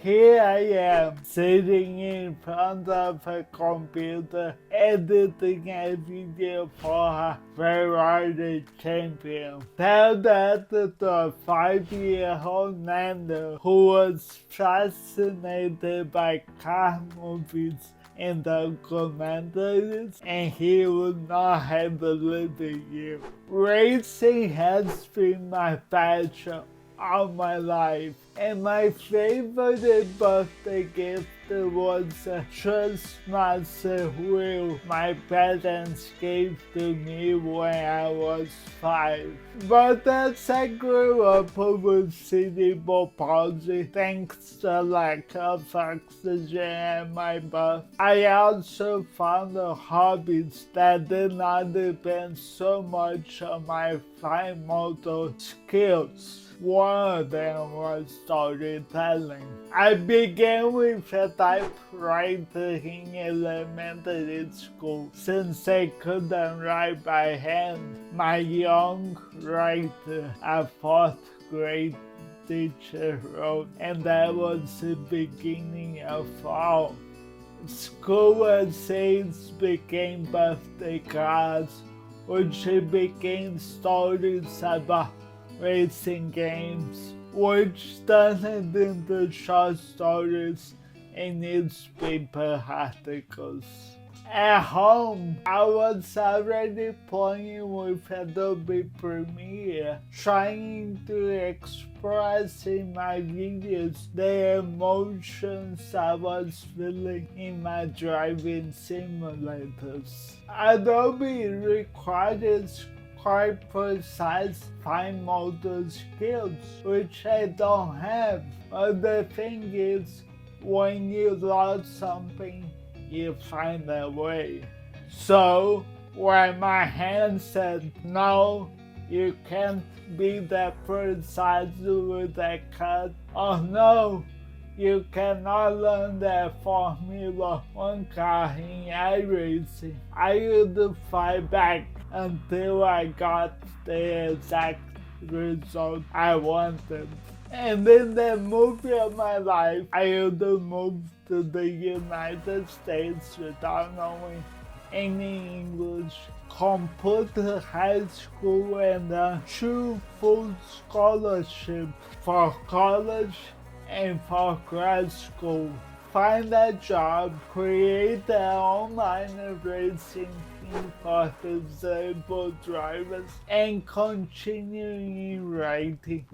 here I am, sitting in front of a computer, editing a video for a Ferrari champion. Tell that to a 5-year-old Nando who was fascinated by car movies and documentaries, and he would not have believed you. Racing has been my passion all my life, and my favorite birthday gift was a Trustmaster wheel my parents gave to me when I was 5. But as I grew up with cerebral palsy, thanks to lack of oxygen at my birth, I also found hobbies that did not depend so much on my fine motor skills. One of them was storytelling. I began with a typewriter in elementary school since I couldn't write by hand. My young writer, a 4th grade teacher, wrote, and that was the beginning of all. School essays became birthday cards, which became stories about racing games, which turned into short stories and newspaper articles. At home, I was already playing with Adobe Premiere, trying to express in my videos the emotions I was feeling in my driving simulators. Adobe requires quite precise fine motor skills, which I don't have. But the thing is, when you love something, you find a way. So, when my hand said, no, you can't be that precise with that cut, oh no, you cannot learn that Formula 1 car in iRacing, I would fight back until I got the exact result I wanted. And in the movie of my life, I would move to the United States without knowing any English, complete high school, and a true full scholarship for college and for grad school. Find a job, create an online racing team for disabled drivers, and continue writing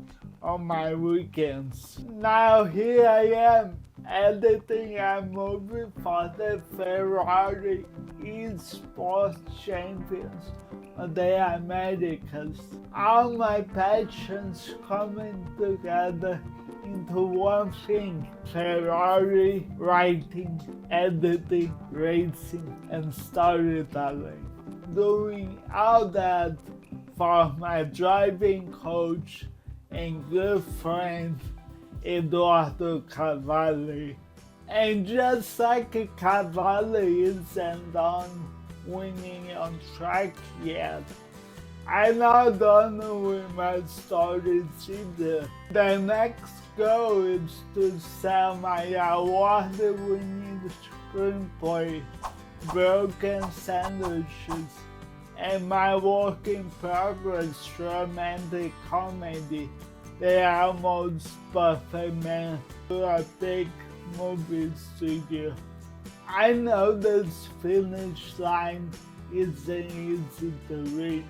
on my weekends. Now here I am, editing a movie for the Ferrari esports champions of the Americas. All my passions coming together into one thing: Ferrari, writing, editing, racing, and storytelling. Doing all that for my driving coach and good friend, Eduardo Cavalli. And just like Cavalli isn't done winning on track yet, I'm not done with my stories either. The next goal is to sell my award-winning screenplay, Broken Sandwiches, and my work-in-progress romantic comedy, The Almost Perfect Man, to a big movie studio. I know this finish line isn't easy to reach,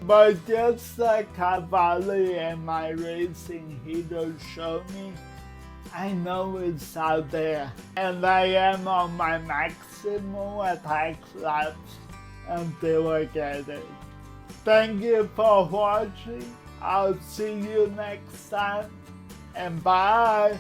but just like Cavalli and my racing heroes show me, I know it's out there, and I am on my maximum attack laps until I get it. Thank you for watching. I'll see you next time, and bye!